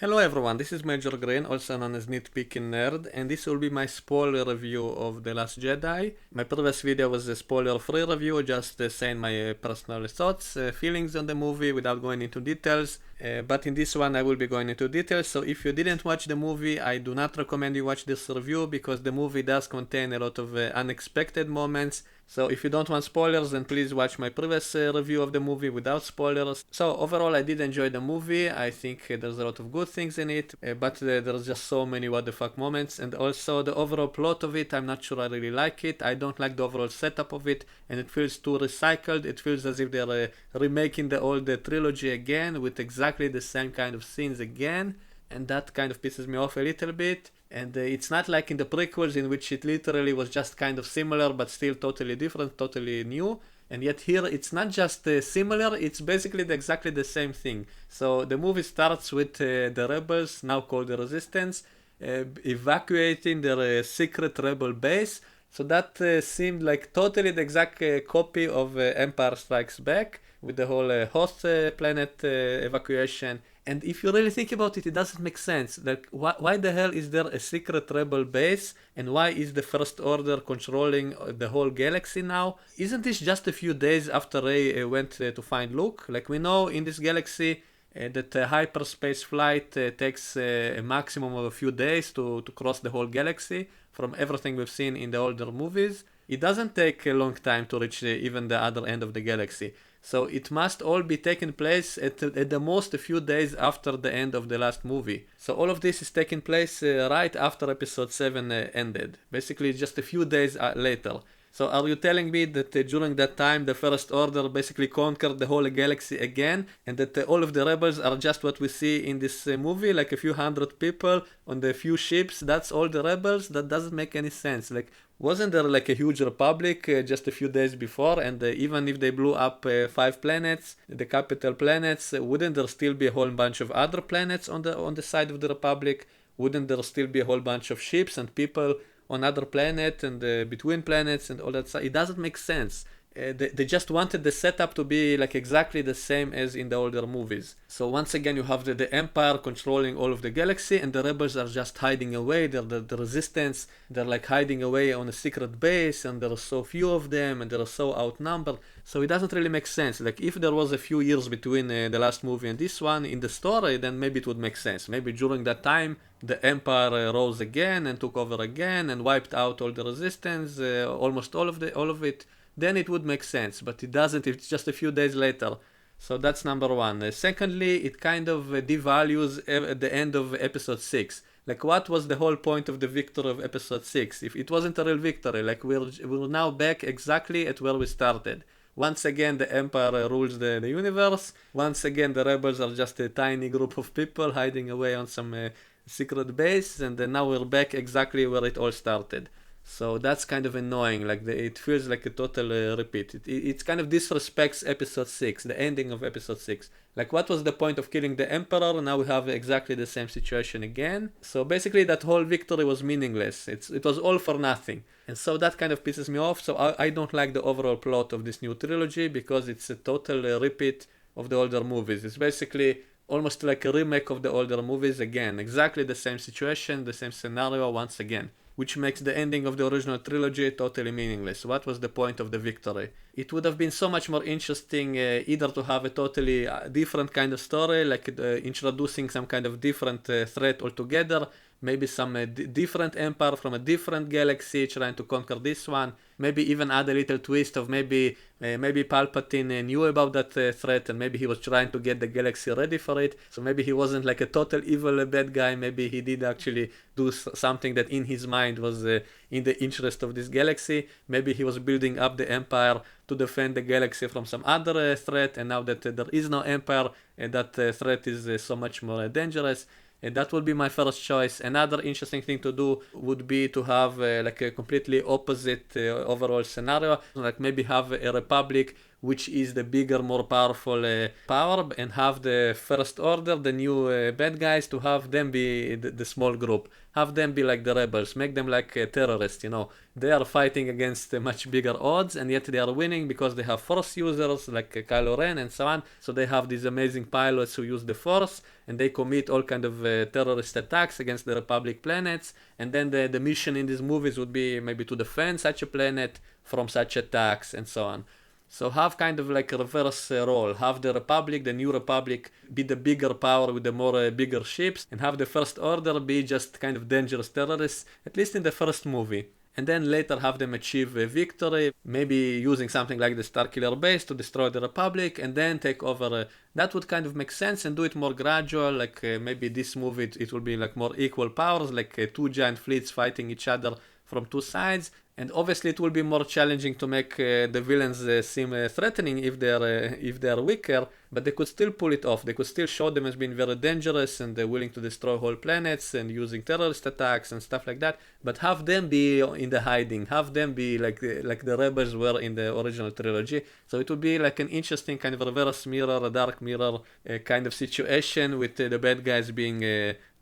Hello everyone, this is Major Green, also known as Nitpicking Nerd, and this will be my spoiler review of The Last Jedi. My previous video was a spoiler-free review, just saying my personal thoughts, feelings on the movie without going into details. But in this one I will be going into details, so if you didn't watch the movie, I do not recommend you watch this review because the movie does contain a lot of unexpected moments. So if you don't want spoilers, then please watch my previous review of the movie without spoilers. So overall I did enjoy the movie. I think there's a lot of good things in it, but there's just so many what the fuck moments, and also the overall plot of it, I'm not sure I really like it. I don't like the overall setup of it, and it feels too recycled. It feels as if they're remaking the old trilogy again with exactly the same kind of scenes again, and that kind of pisses me off a little bit. And it's not like in the prequels, in which it literally was just kind of similar but still totally different, totally new. And yet here it's not just similar, it's basically exactly the same thing. So the movie starts with the rebels, now called the Resistance, evacuating their secret rebel base. So that seemed like totally the exact copy of Empire Strikes Back, with the whole host planet evacuation. And if you really think about it, it doesn't make sense. Like, why the hell is there a secret rebel base? And why is the First Order controlling the whole galaxy now? Isn't this just a few days after Rey went to find Luke? Like, we know in this galaxy that hyperspace flight takes a maximum of a few days to cross the whole galaxy from everything we've seen in the older movies. It doesn't take a long time to reach even the other end of the galaxy. So it must all be taking place at the most a few days after the end of the last movie. So all of this is taking place right after episode 7 ended. Basically just a few days later. So are you telling me that during that time the First Order basically conquered the whole galaxy again, and that all of the rebels are just what we see in this movie, like a few hundred people on the few ships? That's all the rebels? That doesn't make any sense. Like, wasn't there like a huge republic just a few days before? And even if they blew up 5 planets, the capital planets, wouldn't there still be a whole bunch of other planets on the side of the republic? Wouldn't there still be a whole bunch of ships and people on other planet and between planets and all that stuff? It doesn't make sense. They just wanted the setup to be like exactly the same as in the older movies. So once again you have the Empire controlling all of the galaxy, and the rebels are just hiding away. They're the resistance, they're like hiding away on a secret base, and there are so few of them and they're so outnumbered. So it doesn't really make sense. Like, if there was a few years between the last movie and this one in the story, then maybe it would make sense. Maybe during that time the Empire rose again and took over again and wiped out all the resistance, almost all of it. Then it would make sense, but it doesn't. It's just a few days later. So that's number one. Secondly, it kind of devalues at the end of episode 6. Like, what was the whole point of the victory of episode 6? If it wasn't a real victory, like, we're now back exactly at where we started. Once again, the Empire rules the universe. Once again, the rebels are just a tiny group of people hiding away on some secret base, and then now we're back exactly where it all started. So that's kind of annoying. Like, it feels like a total repeat. It kind of disrespects episode 6, the ending of episode 6. Like, what was the point of killing the Emperor? Now we have exactly the same situation again. So basically that whole victory was meaningless. It was all for nothing. And so that kind of pisses me off. So I don't like the overall plot of this new trilogy, because it's a total repeat of the older movies. It's basically almost like a remake of the older movies again. Exactly the same situation, the same scenario once again, which makes the ending of the original trilogy totally meaningless. What was the point of the victory? It would have been so much more interesting either to have a totally different kind of story, like introducing some kind of different threat altogether, maybe some different empire from a different galaxy trying to conquer this one, maybe even add a little twist of maybe Palpatine knew about that threat, and maybe he was trying to get the galaxy ready for it, so maybe he wasn't like a total evil bad guy. Maybe he did actually do something that in his mind was in the interest of this galaxy. Maybe he was building up the empire to defend the galaxy from some other threat, and now that there is no empire, that threat is so much more dangerous. And that would be my first choice. Another interesting thing to do would be to have like a completely opposite overall scenario. Like, maybe have a republic which is the bigger, more powerful power, and have the First Order, the new bad guys, to have them be the small group. Have them be like the rebels, make them like terrorists, you know. They are fighting against much bigger odds, and yet they are winning because they have Force users like Kylo Ren and so on. So they have these amazing pilots who use the Force, and they commit all kind of terrorist attacks against the Republic planets. And then the mission in these movies would be maybe to defend such a planet from such attacks and so on. So have kind of like a reverse role. Have the Republic, the new Republic, be the bigger power with the more bigger ships, and have the First Order be just kind of dangerous terrorists, at least in the first movie. And then later have them achieve a victory, maybe using something like the Starkiller base to destroy the Republic, and then take over. That would kind of make sense, and do it more gradual, like maybe this movie it will be like more equal powers, like two giant fleets fighting each other from two sides. And obviously it will be more challenging to make the villains seem threatening if they are weaker, but they could still pull it off. They could still show them as being very dangerous and willing to destroy whole planets and using terrorist attacks and stuff like that. But have them be in the hiding. Have them be like the rebels were in the original trilogy. So it would be like an interesting kind of reverse mirror, a dark mirror kind of situation with the bad guys being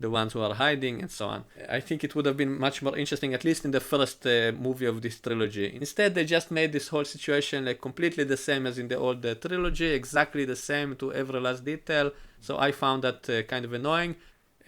the ones who are hiding and so on. I think it would have been much more interesting, at least in the first movie of this trilogy. Instead, they just made this whole situation like completely the same as in the old trilogy, exactly the same to every last detail. So I found that kind of annoying.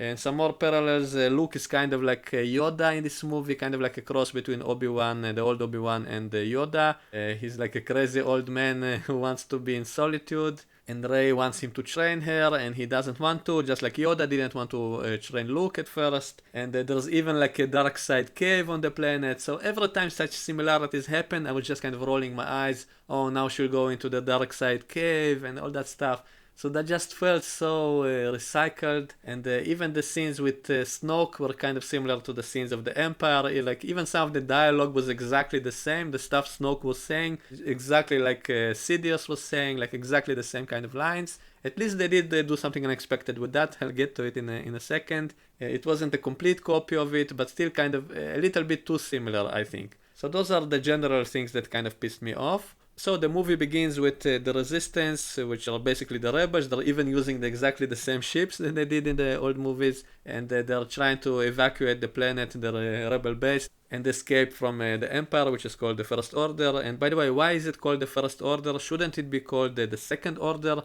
And some more parallels, Luke is kind of like Yoda in this movie, kind of like a cross between Obi-Wan, the old Obi-Wan, and Yoda. He's like a crazy old man who wants to be in solitude. And Rey wants him to train her, and he doesn't want to, just like Yoda didn't want to train Luke at first. And there's even like a dark side cave on the planet. So every time such similarities happen, I was just kind of rolling my eyes. Oh, now she'll go into the dark side cave and all that stuff. So that just felt so recycled, and even the scenes with Snoke were kind of similar to the scenes of the Empire. Like even some of the dialogue was exactly the same. The stuff Snoke was saying, exactly like Sidious was saying, like exactly the same kind of lines. At least they did do something unexpected with that. I'll get to it in a second. It wasn't a complete copy of it, but still kind of a little bit too similar, I think. So those are the general things that kind of pissed me off. So the movie begins with the Resistance, which are basically the rebels. They're even using exactly the same ships that they did in the old movies, and they're trying to evacuate the planet, the rebel base, and escape from the Empire, which is called the First Order. And by the way, why is it called the First Order? Shouldn't it be called the Second Order?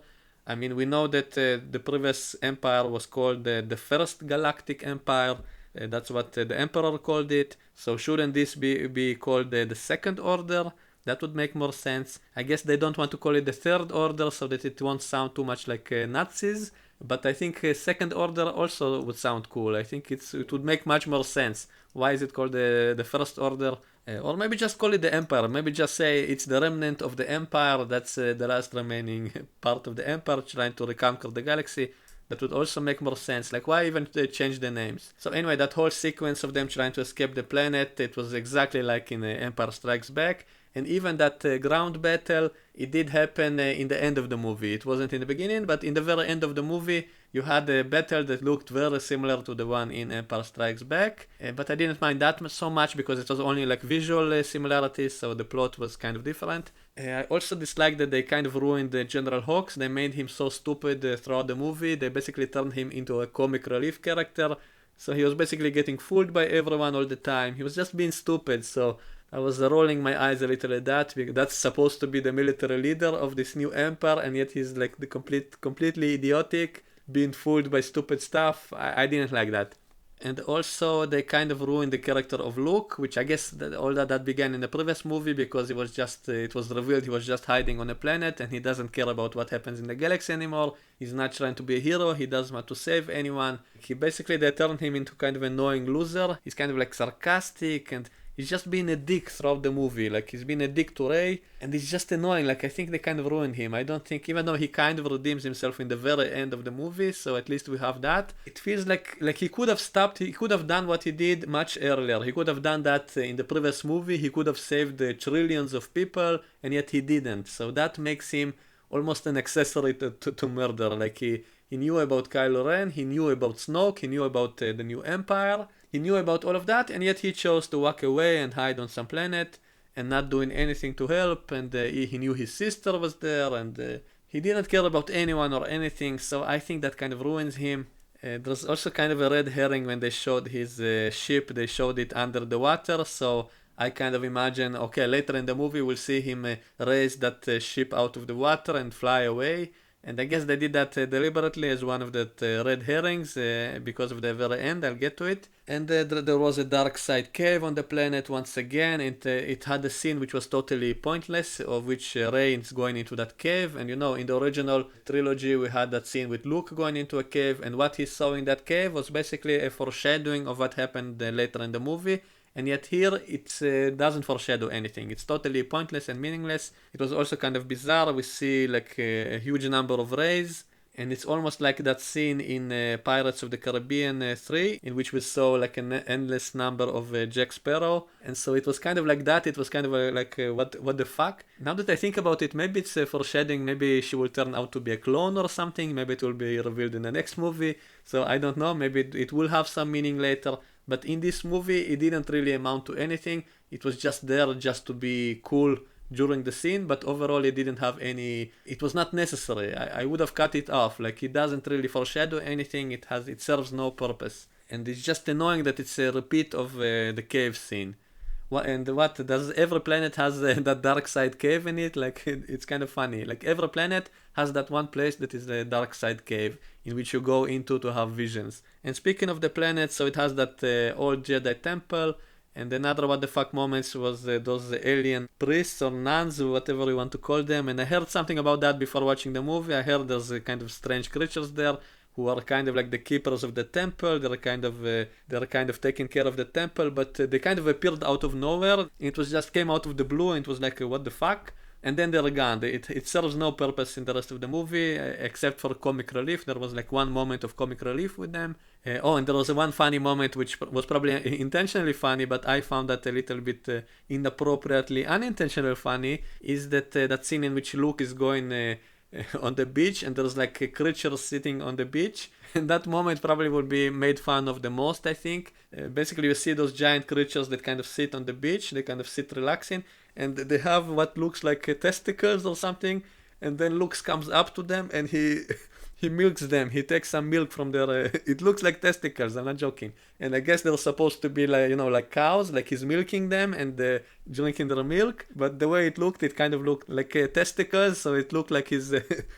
I mean, we know that the previous Empire was called the First Galactic Empire. That's what the Emperor called it. So shouldn't this be called the Second Order? That would make more sense. I guess they don't want to call it the Third Order so that it won't sound too much like Nazis. But I think Second Order also would sound cool. I think it would make much more sense. Why is it called the First Order? Or maybe just call it the Empire. Maybe just say it's the remnant of the Empire. That's the last remaining part of the Empire trying to reconquer the galaxy. That would also make more sense. Like, why even change the names? So anyway, that whole sequence of them trying to escape the planet, it was exactly like in Empire Strikes Back. And even that ground battle, it did happen in the end of the movie. It wasn't in the beginning, but in the very end of the movie, you had a battle that looked very similar to the one in Empire Strikes Back. But I didn't mind that so much because it was only like visual similarities, so the plot was kind of different. I also disliked that they kind of ruined General Hawks. They made him so stupid throughout the movie. They basically turned him into a comic relief character. So he was basically getting fooled by everyone all the time. He was just being stupid, so I was rolling my eyes a little at that, because that's supposed to be the military leader of this new empire, and yet he's like the completely idiotic, being fooled by stupid stuff. I didn't like that. And also they kind of ruined the character of Luke, which I guess all that began in the previous movie, because it was revealed he was just hiding on a planet and he doesn't care about what happens in the galaxy anymore. He's not trying to be a hero, he doesn't want to save anyone. They turned him into kind of an annoying loser. He's kind of like sarcastic, and he's just being a dick throughout the movie. Like, he's been a dick to Rey, and he's just annoying. Like, I think they kind of ruined him. I don't think, even though he kind of redeems himself in the very end of the movie, so at least we have that. It feels like he could have stopped, he could have done what he did much earlier. He could have done that in the previous movie. He could have saved trillions of people, and yet he didn't. So that makes him almost an accessory to murder. Like, he knew about Kylo Ren, he knew about Snoke, he knew about the new Empire. He knew about all of that, and yet he chose to walk away and hide on some planet. and not doing anything to help, and he knew his sister was there, and he didn't care about anyone or anything, so I think that kind of ruins him. There's also kind of a red herring when they showed his ship, they showed it under the water, so I kind of imagine, okay, later in the movie we'll see him raise that ship out of the water and fly away. And I guess they did that deliberately as one of the red herrings because of the very end. I'll get to it. And there was a dark side cave on the planet once again. It had a scene which was totally pointless, of which Rey is going into that cave. And you know, in the original trilogy, we had that scene with Luke going into a cave. And what he saw in that cave was basically a foreshadowing of what happened later in the movie. And yet here it doesn't foreshadow anything. It's totally pointless and meaningless. It was also kind of bizarre. We see like a huge number of rays, and it's almost like that scene in Pirates of the Caribbean 3, in which we saw like an endless number of Jack Sparrow. And so it was kind of like that. It was kind of like what the fuck? Now that I think about it, maybe it's foreshadowing. Maybe she will turn out to be a clone or something. Maybe it will be revealed in the next movie. So I don't know. Maybe it will have some meaning later. But in this movie, it didn't really amount to anything. It was just there just to be cool during the scene, but overall it didn't have any... It was not necessary. I would have cut it off. Like, it doesn't really foreshadow anything. It serves no purpose. And it's just annoying that it's a repeat of the cave scene. Does every planet has that dark side cave in it? Like, it's kind of funny. Like, every planet has that one place that is the dark side cave in which you go into to have visions. And speaking of the planets, so it has that old Jedi temple, and another what the fuck moments was those alien priests or nuns or whatever you want to call them. And I heard something about that before watching the movie. I heard there's kind of strange creatures there who are kind of like the keepers of the temple. They're kind of taking care of the temple, but they kind of appeared out of nowhere. It was just came out of the blue, and it was like, what the fuck? And then they're gone. It serves no purpose in the rest of the movie, except for comic relief. There was like one moment of comic relief with them. And there was one funny moment which was probably intentionally funny, but I found that a little bit inappropriately unintentionally funny, is that scene in which Luke is going on the beach, and there's like a creature sitting on the beach. And that moment probably will be made fun of the most, I think. Basically, you see those giant creatures that kind of sit on the beach. They kind of sit relaxing, and they have what looks like testicles or something. And then Luke comes up to them, and he milks them. He takes some milk from their... it looks like testicles, I'm not joking. And I guess they're supposed to be like, like cows, like he's milking them and drinking their milk. But the way it looked, it kind of looked like testicles, so it looked like he's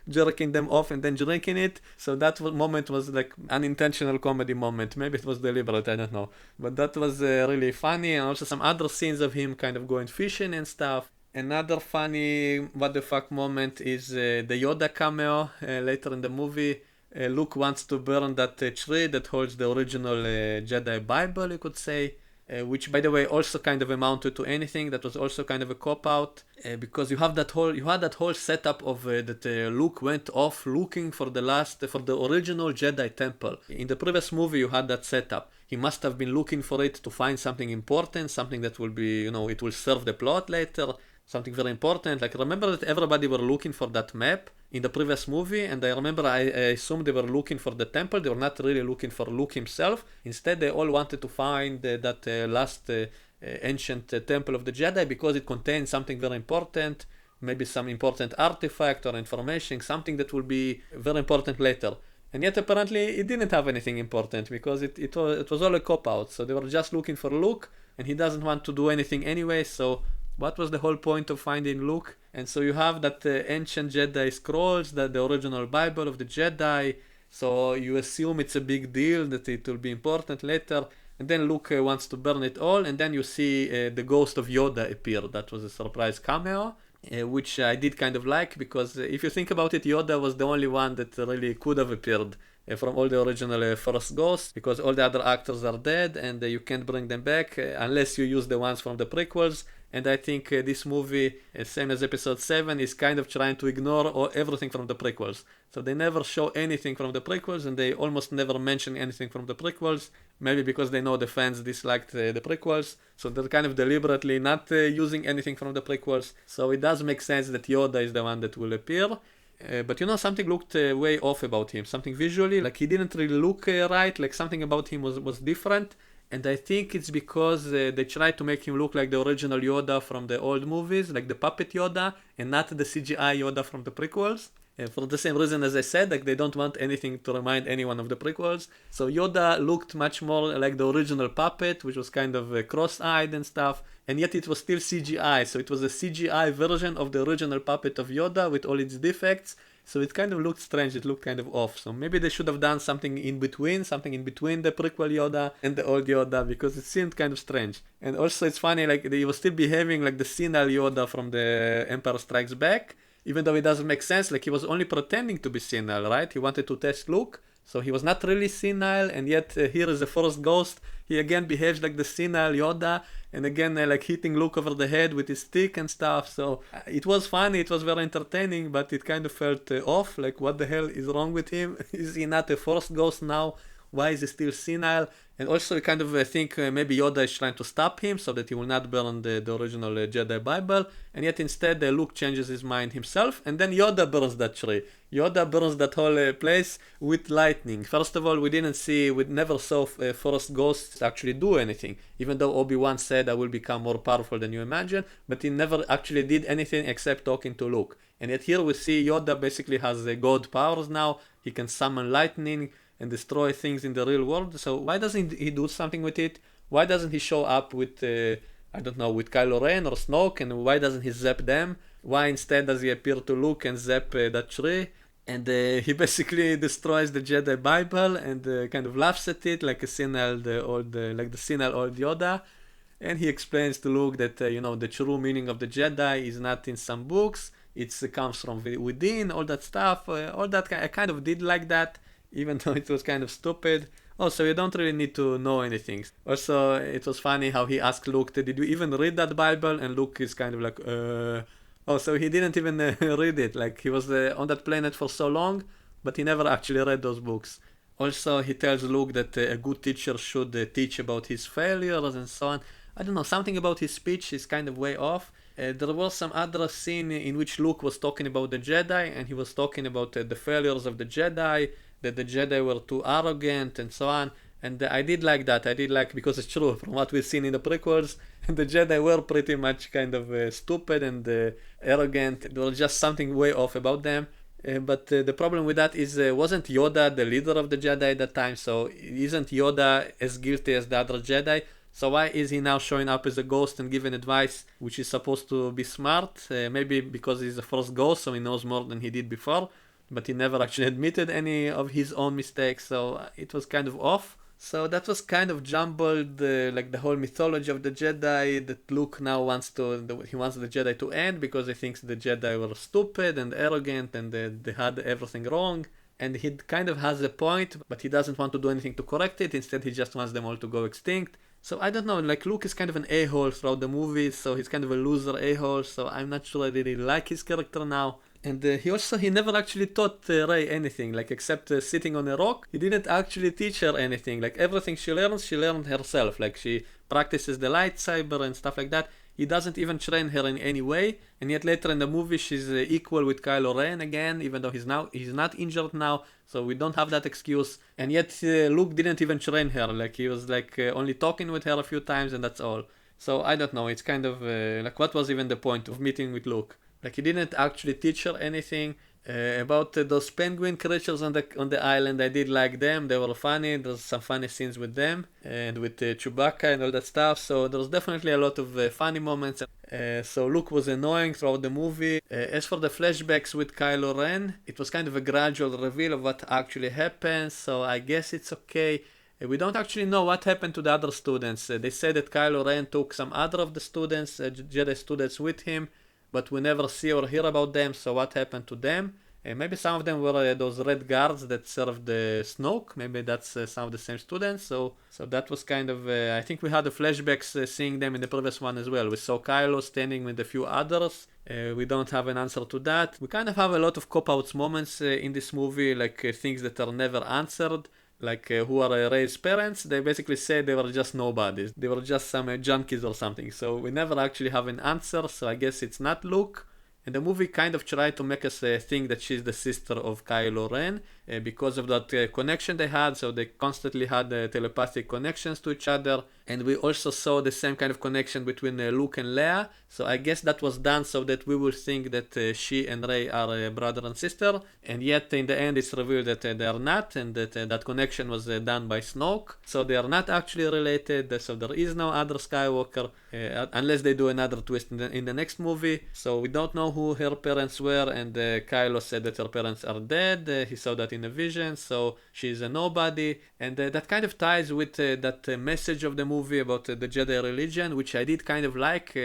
jerking them off and then drinking it. So that moment was like unintentional comedy moment. Maybe it was deliberate, I don't know. But that was really funny, and also some other scenes of him kind of going fishing and stuff. Another funny what the fuck moment is the Yoda cameo later in the movie. Luke wants to burn that tree that holds the original Jedi Bible, you could say, which by the way also kind of amounted to anything. That was also kind of a cop-out because you had that whole setup of that Luke went off looking for the original Jedi temple. In the previous movie you had that setup. He must have been looking for it to find something important, something that will be, it will serve the plot later. Something very important. Like, remember that everybody were looking for that map in the previous movie, and I remember I assumed they were looking for the temple. They were not really looking for Luke himself. Instead, they all wanted to find that last ancient temple of the Jedi because it contains something very important, maybe some important artifact or information, something that will be very important later. And yet apparently it didn't have anything important because it was all a cop-out. So they were just looking for Luke, and he doesn't want to do anything anyway, so what was the whole point of finding Luke? And so you have that ancient Jedi scrolls, the original Bible of the Jedi. So you assume it's a big deal, that it will be important later. And then Luke wants to burn it all. And then you see the Ghost of Yoda appear. That was a surprise cameo, which I did kind of like. Because if you think about it, Yoda was the only one that really could have appeared from all the original first Ghosts, because all the other actors are dead and you can't bring them back unless you use the ones from the prequels. And I think this movie, same as episode 7, is kind of trying to ignore everything from the prequels. So they never show anything from the prequels, and they almost never mention anything from the prequels, maybe because they know the fans disliked the prequels. So they're kind of deliberately not using anything from the prequels. So it does make sense that Yoda is the one that will appear. But something looked way off about him, something visually, like he didn't really look right, like something about him was different. And I think it's because they tried to make him look like the original Yoda from the old movies, like the puppet Yoda, and not the CGI Yoda from the prequels. For the same reason as I said, like they don't want anything to remind anyone of the prequels. So Yoda looked much more like the original puppet, which was kind of cross-eyed and stuff, and yet it was still CGI. So it was a CGI version of the original puppet of Yoda with all its defects. So it kind of looked strange, it looked kind of off. So maybe they should have done something in between the prequel Yoda and the old Yoda, because it seemed kind of strange. And also it's funny, like he was still behaving like the senile Yoda from the Empire Strikes Back, even though it doesn't make sense. Like he was only pretending to be senile, right? He wanted to test Luke, so he was not really senile, and yet here is the Force Ghost. He again behaves like the senile Yoda, and again like hitting Luke over the head with his stick and stuff. So it was funny, it was very entertaining, but it kind of felt off. Like, what the hell is wrong with him? Is he not a Force Ghost now? Why is he still senile? And also I kind of think maybe Yoda is trying to stop him so that he will not burn the original Jedi Bible, and yet instead Luke changes his mind himself, and then Yoda burns that tree. Yoda burns that whole place with lightning. First of all, we never saw Force Ghosts actually do anything, even though Obi-Wan said, I will become more powerful than you imagine, but he never actually did anything except talking to Luke. And yet here we see Yoda basically has god powers now. He can summon lightning and destroy things in the real world. So why doesn't he do something with it? Why doesn't he show up with, I don't know, with Kylo Ren or Snoke, and why doesn't he zap them? Why instead does he appear to Luke and zap that tree? And he basically destroys the Jedi Bible and kind of laughs at it like a senile old Yoda. And he explains to Luke that the true meaning of the Jedi is not in some books. It comes from within, all that stuff. All that I kind of did like that, even though it was kind of stupid. Also, you don't really need to know anything. Also, it was funny how he asked Luke, did you even read that Bible? And Luke is kind of like, Oh, so he didn't even read it. Like, he was on that planet for so long, but he never actually read those books. Also, he tells Luke that a good teacher should teach about his failures and so on. I don't know, something about his speech is kind of way off. There was some other scene in which Luke was talking about the Jedi, and he was talking about the failures of the Jedi, that the Jedi were too arrogant and so on. And I did like that. I did like, because it's true, from what we've seen in the prequels, the Jedi were pretty much kind of stupid and arrogant. There was just something way off about them. But the problem with that is, wasn't Yoda the leader of the Jedi at that time? So isn't Yoda as guilty as the other Jedi? So why is he now showing up as a ghost and giving advice, which is supposed to be smart? Maybe because he's a Force ghost, so he knows more than he did before. But he never actually admitted any of his own mistakes, so it was kind of off. So that was kind of jumbled, like the whole mythology of the Jedi, that Luke now wants he wants the Jedi to end because he thinks the Jedi were stupid and arrogant and they had everything wrong. And he kind of has a point, but he doesn't want to do anything to correct it. Instead, he just wants them all to go extinct. So I don't know, like Luke is kind of an a-hole throughout the movie, so he's kind of a loser a-hole, so I'm not sure I really like his character now. And he never actually taught Rey anything, like except sitting on a rock. He didn't actually teach her anything. Like everything she learned herself. Like she practices the lightsaber and stuff like that. He doesn't even train her in any way. And yet later in the movie she's equal with Kylo Ren again, even though he's not injured now. So we don't have that excuse. And yet Luke didn't even train her. Like he was like only talking with her a few times and that's all. So I don't know. It's kind of like, what was even the point of meeting with Luke? Like he didn't actually teach her anything. About those penguin creatures on the island, I did like them. They were funny. There's some funny scenes with them and with Chewbacca and all that stuff. So there was definitely a lot of funny moments. So Luke was annoying throughout the movie. As for the flashbacks with Kylo Ren, it was kind of a gradual reveal of what actually happened. So I guess it's okay. We don't actually know what happened to the other students. They said that Kylo Ren took some other of the students, Jedi students, with him, but we never see or hear about them, so what happened to them? Maybe some of them were those red guards that served the Snoke. Maybe that's some of the same students. So that was kind of, I think we had the flashbacks seeing them in the previous one as well. We saw Kylo standing with a few others. We don't have an answer to that. We kind of have a lot of cop-outs moments in this movie, like things that are never answered. Like who are Rey's parents. They basically said they were just nobodies. They were just some junkies or something. So we never actually have an answer. So I guess it's not Luke. And the movie kind of tried to make us think that she's the sister of Kylo Ren. because of that connection they had. So they constantly had telepathic connections to each other. And we also saw the same kind of connection between Luke and Leia. So I guess that was done so that we will think that she and Rey are brother and sister. And yet in the end it's revealed that they are not, and that that connection was done by Snoke. So they are not actually related. So there is no other Skywalker, unless they do another twist in the next movie. So we don't know who her parents were, and Kylo said that her parents are dead. He saw that in a vision, so she's a nobody. And that kind of ties with that message of the movie about the Jedi religion, which I did kind of like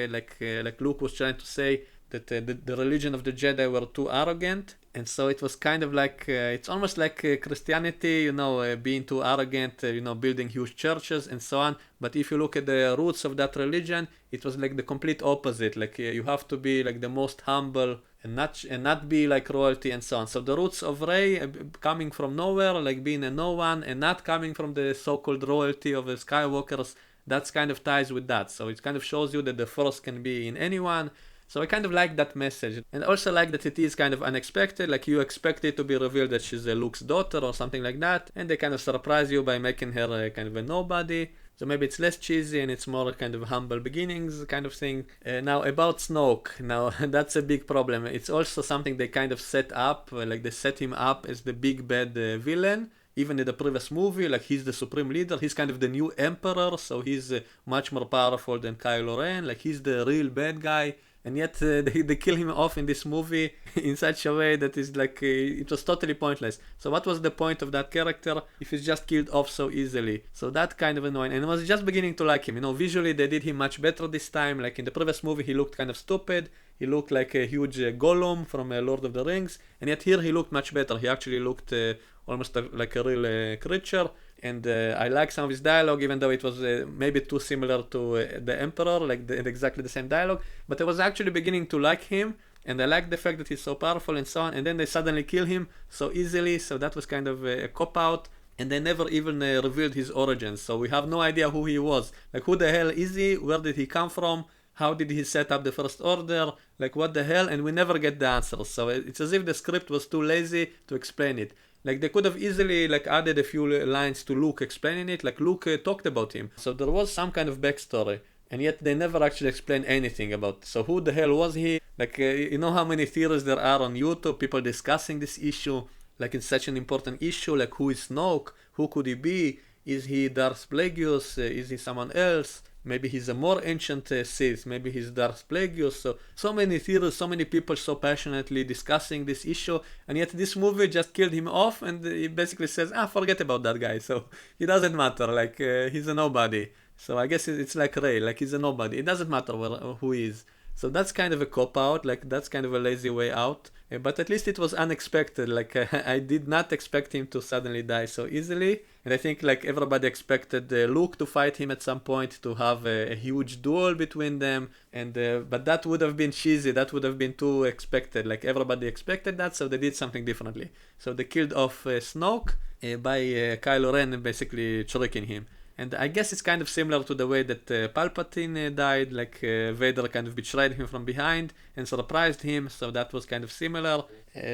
Luke was trying to say that the religion of the Jedi were too arrogant. And so it was kind of like, it's almost like Christianity, being too arrogant, building huge churches and so on. But if you look at the roots of that religion, it was like the complete opposite. Like you have to be like the most humble and not be like royalty and so on. So the roots of Rey coming from nowhere, like being a no one, and not coming from the so-called royalty of the Skywalkers, that's kind of ties with that. So it kind of shows you that the Force can be in anyone. So I kind of like that message, and also like that it is kind of unexpected. Like you expect it to be revealed that she's Luke's daughter or something like that, and they kind of surprise you by making her kind of a nobody. So maybe it's less cheesy and it's more kind of humble beginnings kind of thing. Now about Snoke, now that's a big problem. It's also something they kind of set up, like they set him up as the big bad villain. Even in the previous movie, like he's the supreme leader, he's kind of the new emperor, so he's much more powerful than Kylo Ren, like he's the real bad guy. And yet they kill him off in this movie in such a way that is like, it was totally pointless. So what was the point of that character if he's just killed off so easily? So that kind of annoying. And I was just beginning to like him. Visually they did him much better this time. Like in the previous movie he looked kind of stupid. He looked like a huge Gollum from Lord of the Rings. And yet here he looked much better. He actually looked almost like a real creature. And I like some of his dialogue, even though it was maybe too similar to the Emperor, like exactly the same dialogue. But I was actually beginning to like him, and I like the fact that he's so powerful and so on. And then they suddenly kill him so easily, so that was kind of a cop-out. And they never even revealed his origins, so we have no idea who he was. Like, who the hell is he? Where did he come from? How did he set up the First Order? Like, what the hell? And we never get the answers. So it's as if the script was too lazy to explain it. Like they could have easily like added a few lines to Luke explaining it, like Luke talked about him. So there was some kind of backstory, and yet they never actually explained anything about it. So who the hell was he? Like you know how many theories there are on YouTube, people discussing this issue, like it's such an important issue, like who is Snoke? Who could he be? Is he Darth Plagueis? Is he someone else? Maybe he's a more ancient Sith. Maybe he's Darth Plagueis. So many theories, so many people so passionately discussing this issue, and yet this movie just killed him off, and he basically says, forget about that guy. So it doesn't matter. Like he's a nobody. So I guess it's like Rey. Like he's a nobody. It doesn't matter who he is. So that's kind of a cop-out, like that's kind of a lazy way out. But at least it was unexpected, like I did not expect him to suddenly die so easily. And I think like everybody expected Luke to fight him at some point, to have a huge duel between them. And but that would have been cheesy, that would have been too expected. Like everybody expected that, so they did something differently. So they killed off Snoke by Kylo Ren basically tricking him. And I guess it's kind of similar to the way that Palpatine died, like Vader kind of betrayed him from behind and surprised him, so that was kind of similar.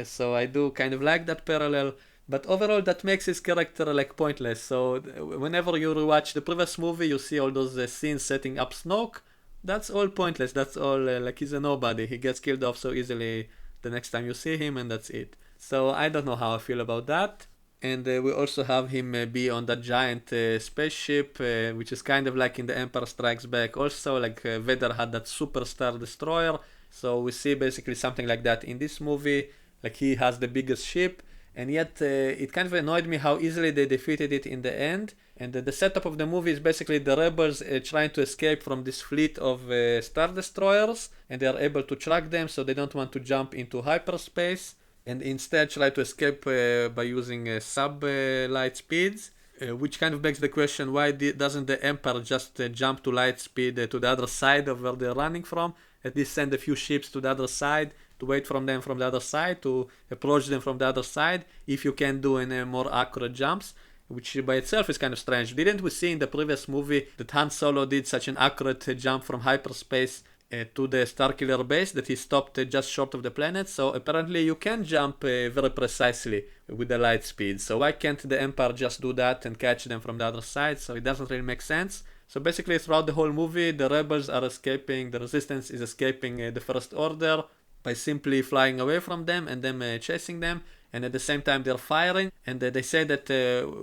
So I do kind of like that parallel. But overall that makes his character like pointless. So whenever you rewatch the previous movie, you see all those scenes setting up Snoke. That's all pointless, that's all like he's a nobody. He gets killed off so easily the next time you see him, and that's it. So I don't know how I feel about that. And we also have him be on that giant spaceship, which is kind of like in The Empire Strikes Back also, like Vader had that super Star Destroyer. So we see basically something like that in this movie, like he has the biggest ship, and yet it kind of annoyed me how easily they defeated it in the end. And the setup of the movie is basically the rebels trying to escape from this fleet of Star Destroyers, and they are able to track them, so they don't want to jump into hyperspace, and instead try to escape by using sub-light speeds, which kind of begs the question, why doesn't the Empire just jump to light speed to the other side of where they're running from? At least send a few ships to the other side to wait from them from the other side, to approach them from the other side, if you can do any more accurate jumps, which by itself is kind of strange. Didn't we see in the previous movie that Han Solo did such an accurate jump from hyperspace to the Starkiller base that he stopped just short of the planet. So apparently you can jump very precisely with the light speed. So why can't the Empire just do that and catch them from the other side? So it doesn't really make sense. So basically throughout the whole movie, the rebels are escaping, the resistance is escaping the First Order by simply flying away from them and them chasing them. And at the same time they're firing, and they say that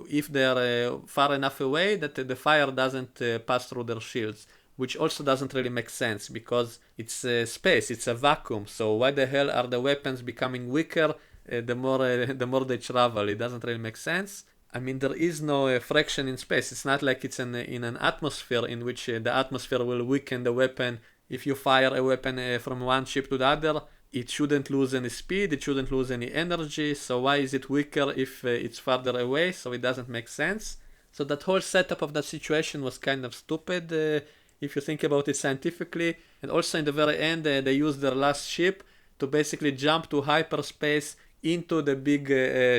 if they're far enough away that the fire doesn't pass through their shields, which also doesn't really make sense because it's space, it's a vacuum. So why the hell are the weapons becoming weaker the more they travel? It doesn't really make sense. I mean, there is no fraction in space. It's not like it's in an atmosphere in which the atmosphere will weaken the weapon. If you fire a weapon from one ship to the other, it shouldn't lose any speed, it shouldn't lose any energy. So why is it weaker if it's farther away? So it doesn't make sense. So that whole setup of that situation was kind of stupid if you think about it scientifically. And also in the very end, they used their last ship to basically jump to hyperspace into the big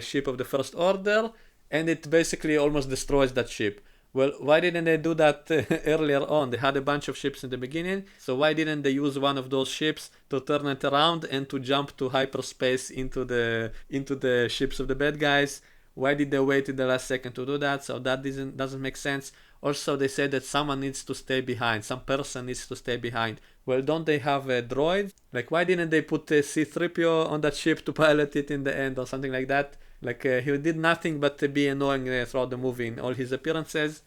ship of the First Order, and it basically almost destroys that ship. Well, why didn't they do that earlier on? They had a bunch of ships in the beginning, so why didn't they use one of those ships to turn it around and to jump to hyperspace into the ships of the bad guys? Why did they wait in the last second to do that? So that doesn't make sense. Also, they said that someone needs to stay behind. Some person needs to stay behind. Well, don't they have a droid? Like, why didn't they put C-3PO on that ship to pilot it in the end or something like that? Like, he did nothing but be annoying throughout the movie in all his appearances.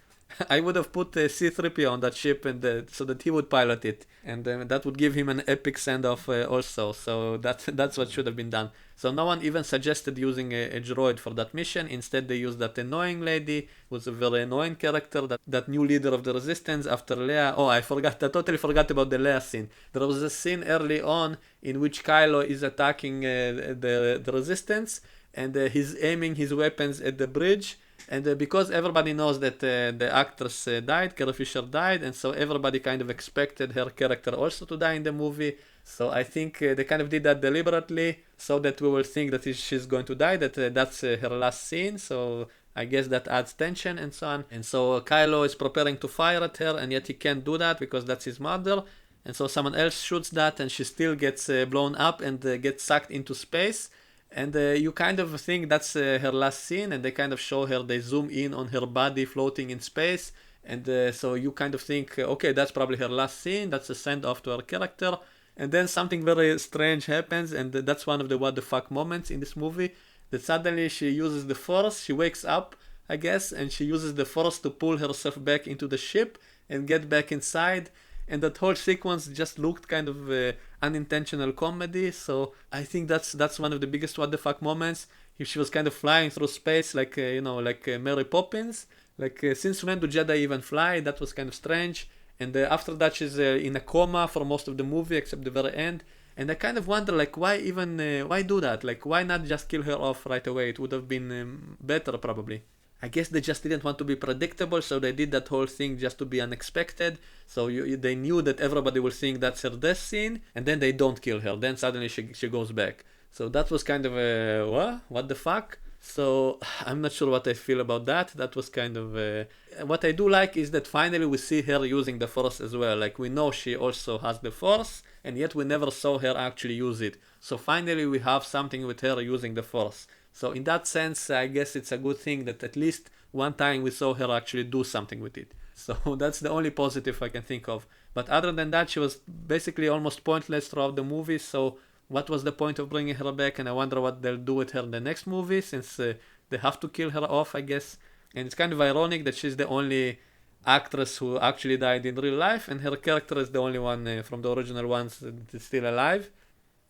I would have put C-3PO on that ship and so that he would pilot it. And that would give him an epic send-off also. So that's what should have been done. So no one even suggested using a droid for that mission. Instead, they used that annoying lady, who was a very annoying character, that new leader of the resistance after Leia. Oh, I totally forgot about the Leia scene. There was a scene early on in which Kylo is attacking the resistance, and he's aiming his weapons at the bridge. And because everybody knows that the actress died, Carrie Fisher died, and so everybody kind of expected her character also to die in the movie. So I think they kind of did that deliberately so that we will think that she's going to die, that that's her last scene. So I guess that adds tension and so on. And so Kylo is preparing to fire at her, and yet he can't do that because that's his mother. And so someone else shoots that, and she still gets blown up and gets sucked into space. And you kind of think that's her last scene, and they kind of show her, they zoom in on her body floating in space, and so you kind of think, okay, that's probably her last scene, that's a send-off to her character, and then something very strange happens, and that's one of the what the fuck moments in this movie, that suddenly she uses the Force, she wakes up, I guess, and she uses the Force to pull herself back into the ship and get back inside. And that whole sequence just looked kind of unintentional comedy. So I think that's one of the biggest what the fuck moments. If she was kind of flying through space like like Mary Poppins. Like since when do Jedi even fly? That was kind of strange. And after that she's in a coma for most of the movie except the very end. And I kind of wonder like why do that? Like why not just kill her off right away? It would have been better probably. I guess they just didn't want to be predictable, so they did that whole thing just to be unexpected. So they knew that everybody will think that's her death scene, and then they don't kill her. Then suddenly she goes back. So that was kind of a, what the fuck? So I'm not sure what I feel about that. That was kind of... what I do like is that finally we see her using the Force as well. Like we know she also has the Force, and yet we never saw her actually use it. So finally we have something with her using the Force. So in that sense, I guess it's a good thing that at least one time we saw her actually do something with it. So that's the only positive I can think of. But other than that, she was basically almost pointless throughout the movie. So what was the point of bringing her back? And I wonder what they'll do with her in the next movie, since they have to kill her off, I guess. And it's kind of ironic that she's the only actress who actually died in real life, and her character is the only one from the original ones that is still alive.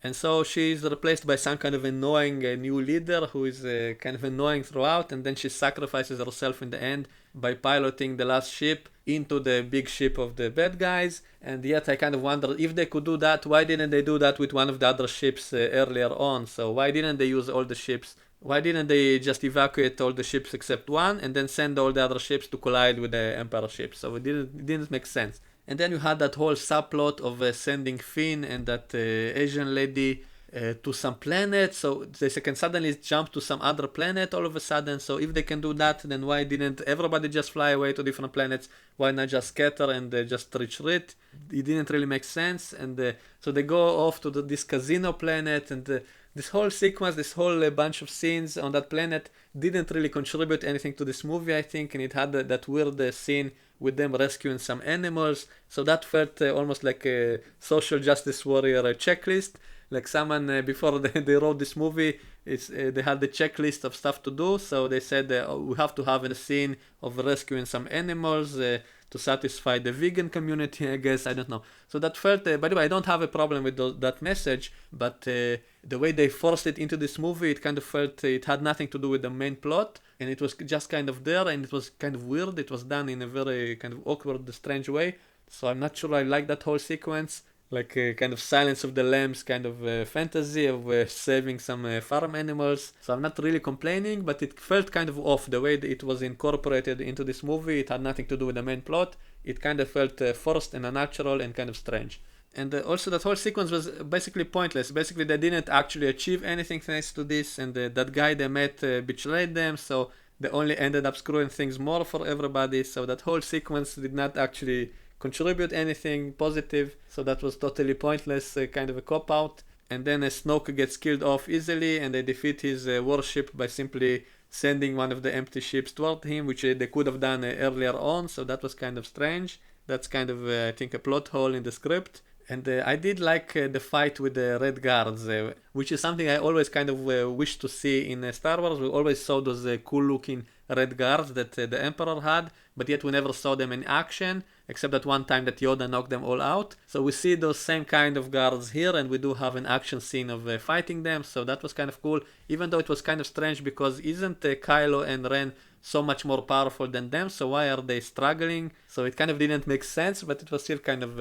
And so she's replaced by some kind of annoying new leader who is kind of annoying throughout, and then she sacrifices herself in the end by piloting the last ship into the big ship of the bad guys. And yet I kind of wonder if they could do that, why didn't they do that with one of the other ships earlier on? So why didn't they use all the ships? Why didn't they just evacuate all the ships except one and then send all the other ships to collide with the Empire ships? So it didn't make sense. And then you had that whole subplot of sending Finn and that Asian lady to some planet, so they can suddenly jump to some other planet all of a sudden. So if they can do that, then why didn't everybody just fly away to different planets? Why not just scatter and just retreat? It didn't really make sense. And so they go off to this casino planet, and this whole sequence, this whole bunch of scenes on that planet didn't really contribute anything to this movie, I think. And it had that weird scene with them rescuing some animals. So that felt almost like a social justice warrior checklist. Like someone before they wrote this movie, they had the checklist of stuff to do. So they said we have to have a scene of rescuing some animals to satisfy the vegan community, I guess. I don't know. So that felt, by the way, I don't have a problem with that message, but the way they forced it into this movie, it kind of felt it had nothing to do with the main plot, and it was just kind of there, and it was kind of weird. It was done in a very kind of awkward, strange way. So I'm not sure I like that whole sequence. Like a kind of Silence of the Lambs kind of fantasy of saving some farm animals. So I'm not really complaining, but it felt kind of off the way that it was incorporated into this movie. It had nothing to do with the main plot. It kind of felt forced and unnatural and kind of strange. And also that whole sequence was basically pointless. Basically they didn't actually achieve anything thanks to this, and that guy they met betrayed them, so they only ended up screwing things more for everybody. So that whole sequence did not actually contribute anything positive, so that was totally pointless, kind of a cop-out. And then Snoke gets killed off easily, and they defeat his warship by simply sending one of the empty ships toward him, which they could have done earlier on, so that was kind of strange. That's kind of, I think, a plot hole in the script. And I did like the fight with the Red Guards, which is something I always kind of wish to see in Star Wars. We always saw those cool-looking Red Guards that the Emperor had, but yet we never saw them in action, except that one time that Yoda knocked them all out. So we see those same kind of guards here, and we do have an action scene of fighting them, so that was kind of cool, even though it was kind of strange, because isn't Kylo and Ren so much more powerful than them, so why are they struggling? So it kind of didn't make sense, but it was still kind of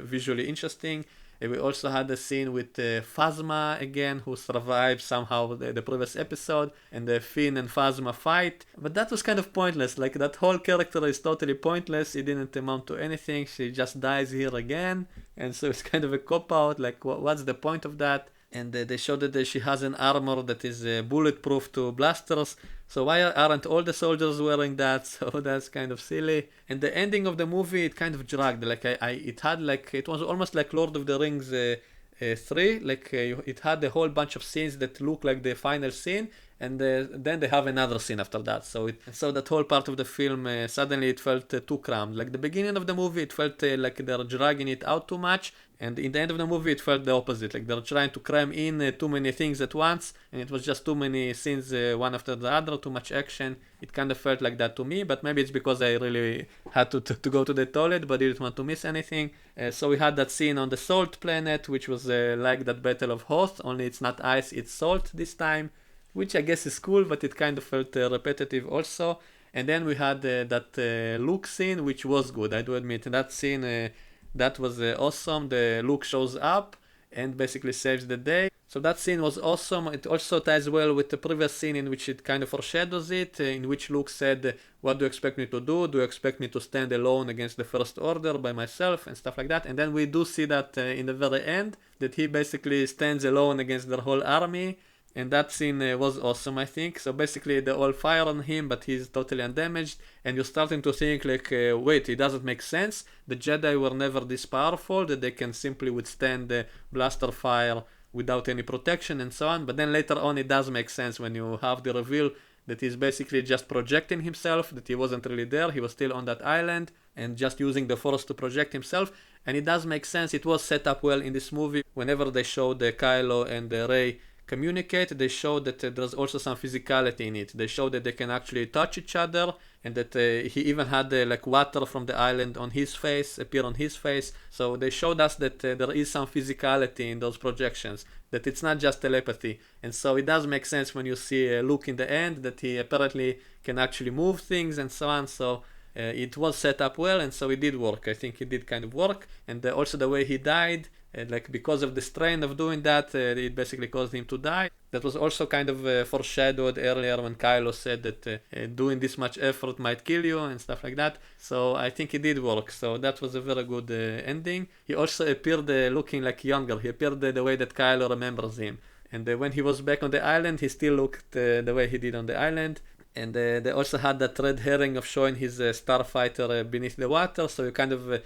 visually interesting. We also had a scene with Phasma again, who survived somehow the previous episode, and the Finn and Phasma fight. But that was kind of pointless. Like, that whole character is totally pointless. It didn't amount to anything. She just dies here again. And so it's kind of a cop-out. Like, what's the point of that? And they showed that she has an armor that is bulletproof to blasters. So why aren't all the soldiers wearing that? So that's kind of silly. And the ending of the movie, it kind of dragged. Like it was almost like Lord of the Rings 3. Like it had a whole bunch of scenes that look like the final scene, and then they have another scene after that. So that whole part of the film suddenly it felt too crammed. Like the beginning of the movie, it felt like they're dragging it out too much. And in the end of the movie, it felt the opposite. Like they're trying to cram in too many things at once, and it was just too many scenes one after the other, too much action. It kind of felt like that to me, but maybe it's because I really had to go to the toilet, but didn't want to miss anything. So we had that scene on the Salt planet, which was like that Battle of Hoth, only it's not ice, it's salt this time, which I guess is cool, but it kind of felt repetitive also. And then we had that Luke scene, which was good, I do admit. That scene... that was awesome. The Luke shows up and basically saves the day. So that scene was awesome. It also ties well with the previous scene in which it kind of foreshadows it, in which Luke said, what do you expect me to do? Do you expect me to stand alone against the First Order by myself and stuff like that? And then we do see that in the very end, that he basically stands alone against their whole army. And that scene was awesome, I think. So basically they all fire on him, but he's totally undamaged. And you're starting to think like, wait, it doesn't make sense. The Jedi were never this powerful, that they can simply withstand the blaster fire without any protection and so on. But then later on it does make sense when you have the reveal that he's basically just projecting himself, that he wasn't really there, he was still on that island, and just using the Force to project himself. And it does make sense. It was set up well in this movie. Whenever they showed Kylo and Rey communicate, they show that there's also some physicality in it. They show that they can actually touch each other, and that he even had like water from the island on his face, appear on his face. So they showed us that there is some physicality in those projections, that it's not just telepathy. And so it does make sense when you see Luke in the end, that he apparently can actually move things and so on. So it was set up well, and so it did work. I think it did kind of work. And also the way he died, like because of the strain of doing that, it basically caused him to die. That was also kind of foreshadowed earlier when Kylo said that doing this much effort might kill you and stuff like that. So I think it did work. So that was a very good ending. He also appeared looking like younger. He appeared the way that Kylo remembers him. And when he was back on the island, he still looked the way he did on the island. And they also had that red herring of showing his starfighter beneath the water, so you kind of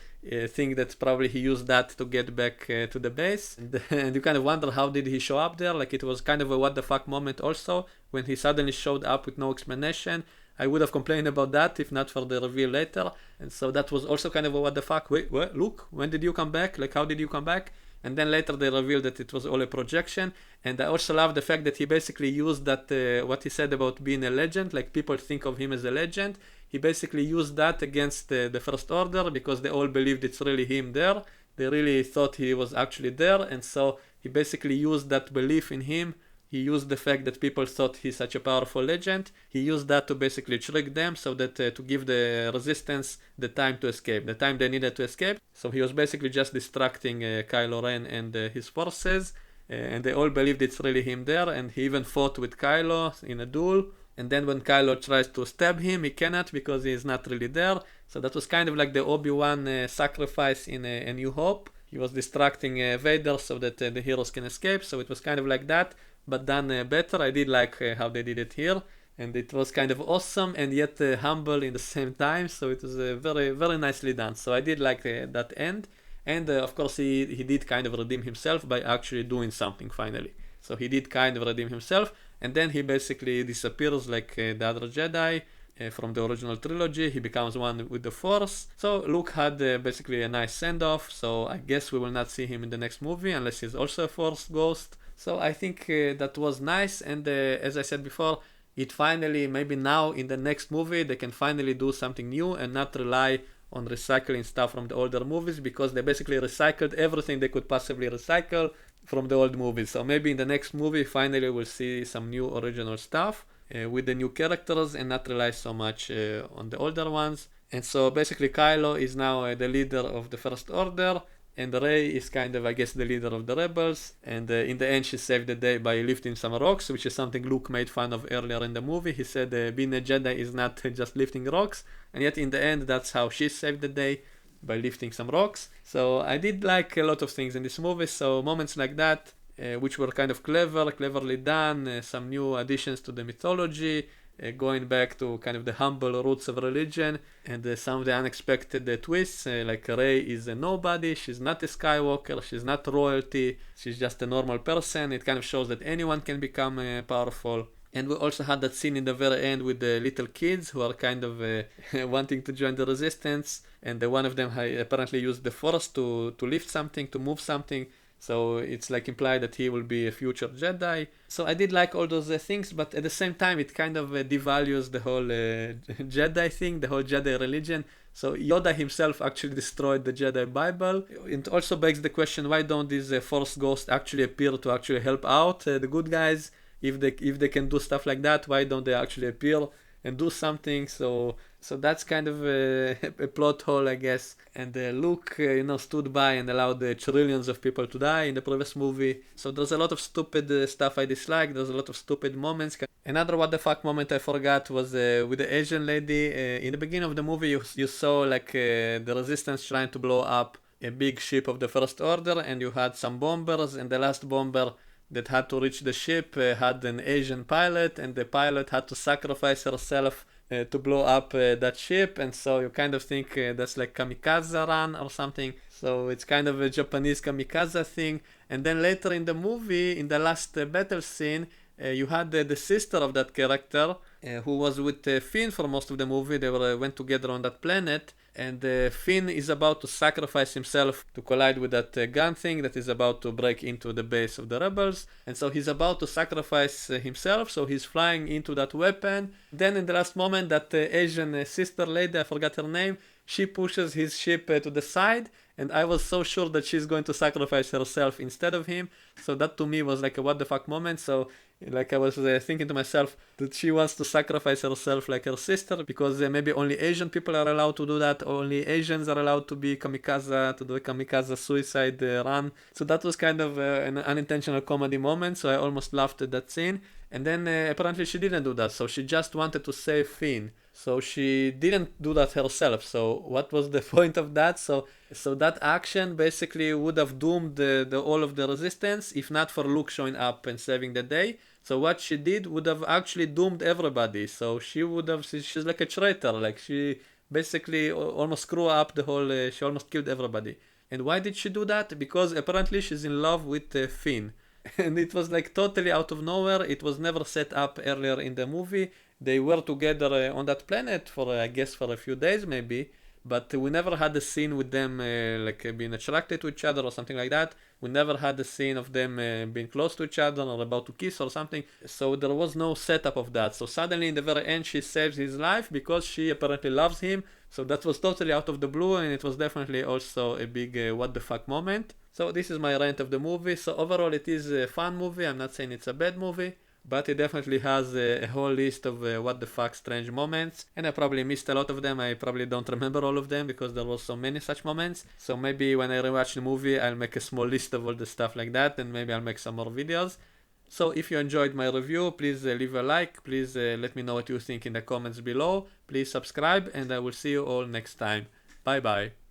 think that probably he used that to get back to the base. And you kind of wonder how did he show up there, like it was kind of a what the fuck moment also, when he suddenly showed up with no explanation. I would have complained about that if not for the reveal later. And so that was also kind of a what the fuck, wait, what? Luke, when did you come back? Like how did you come back? And then later they revealed that it was all a projection. And I also love the fact that he basically used that, what he said about being a legend, like people think of him as a legend. He basically used that against the First Order because they all believed it's really him there. They really thought he was actually there. And so he basically used that belief in him. He used the fact that people thought he's such a powerful legend. He used that to basically trick them so that to give the resistance the time to escape, the time they needed to escape. So he was basically just distracting Kylo Ren and his forces. And they all believed it's really him there. And he even fought with Kylo in a duel. And then when Kylo tries to stab him, he cannot because he is not really there. So that was kind of like the Obi-Wan sacrifice in A New Hope. He was distracting Vader so that the heroes can escape. So it was kind of like that, but done better. I did like how they did it here, and it was kind of awesome and yet humble in the same time. So it was very, very nicely done. So I did like that end, and of course he did kind of redeem himself by actually doing something finally. So he did kind of redeem himself, and then he basically disappears like the other Jedi. From the original trilogy, he becomes one with the Force. So Luke had basically a nice send-off, so I guess we will not see him in the next movie unless he's also a Force ghost. So I think that was nice, and as I said before, it finally, maybe now in the next movie, they can finally do something new and not rely on recycling stuff from the older movies, because they basically recycled everything they could possibly recycle from the old movies. So maybe in the next movie, finally we'll see some new original stuff. With the new characters and not rely so much on the older ones. And so basically Kylo is now the leader of the First Order, and Rey is kind of, I guess, the leader of the rebels. And in the end she saved the day by lifting some rocks, which is something Luke made fun of earlier in the movie. He said being a Jedi is not just lifting rocks, and yet in the end that's how she saved the day, by lifting some rocks. So I did like a lot of things in this movie, so moments like that, which were kind of cleverly done, some new additions to the mythology, going back to kind of the humble roots of religion, and some of the unexpected twists, like Rey is a nobody, she's not a Skywalker, she's not royalty, she's just a normal person. It kind of shows that anyone can become powerful. And we also had that scene in the very end with the little kids who are kind of wanting to join the resistance, and one of them apparently used the Force to lift something, to move something. So it's like implied that he will be a future Jedi. So I did like all those things, but at the same time it kind of devalues the whole Jedi thing, the whole Jedi religion. So Yoda himself actually destroyed the Jedi Bible. It also begs the question, why don't these Force ghosts actually appear to actually help out the good guys? If they can do stuff like that, why don't they actually appear and do something? So that's kind of a plot hole, I guess. And Luke, stood by and allowed trillions of people to die in the previous movie. So there's a lot of stupid stuff I dislike. There's a lot of stupid moments. Another what the fuck moment I forgot was with the Asian lady. In the beginning of the movie, you saw like the Resistance trying to blow up a big ship of the First Order, and you had some bombers, and the last bomber that had to reach the ship had an Asian pilot, and the pilot had to sacrifice herself to blow up that ship. And so you kind of think that's like kamikaze run or something. So it's kind of a Japanese kamikaze thing. And then later in the movie, in the last battle scene, you had the sister of that character who was with Finn for most of the movie. They went together on that planet, and Finn is about to sacrifice himself to collide with that gun thing that is about to break into the base of the rebels. And so he's about to sacrifice himself, so he's flying into that weapon. Then in the last moment, that Asian sister lady, I forgot her name, she pushes his ship to the side, and I was so sure that she's going to sacrifice herself instead of him. So that to me was like a what the fuck moment. So Like I was thinking to myself that she wants to sacrifice herself like her sister because maybe only Asian people are allowed to do that. Only Asians are allowed to be kamikaze, to do a kamikaze suicide run. So that was kind of an unintentional comedy moment. So I almost laughed at that scene. And then apparently she didn't do that. So she just wanted to save Finn. So she didn't do that herself. So what was the point of that? So that action basically would have doomed all of the resistance if not for Luke showing up and saving the day. So what she did would have actually doomed everybody. So she would have, she's like a traitor. Like she basically almost screw up the whole, she almost killed everybody. And why did she do that? Because apparently she's in love with Finn. And it was like totally out of nowhere. It was never set up earlier in the movie. They were together on that planet for, I guess, for a few days maybe. But we never had a scene with them being attracted to each other or something like that. We never had a scene of them being close to each other or about to kiss or something. So there was no setup of that. So suddenly in the very end she saves his life because she apparently loves him. So that was totally out of the blue, and it was definitely also a big what the fuck moment. So this is my rant of the movie. So overall it is a fun movie. I'm not saying it's a bad movie. But it definitely has a whole list of what the fuck strange moments, and I probably missed a lot of them. I probably don't remember all of them because there was so many such moments. So maybe when I rewatch the movie I'll make a small list of all the stuff like that, and maybe I'll make some more videos. So if you enjoyed my review, please leave a like, please let me know what you think in the comments below, please subscribe, and I will see you all next time. Bye bye.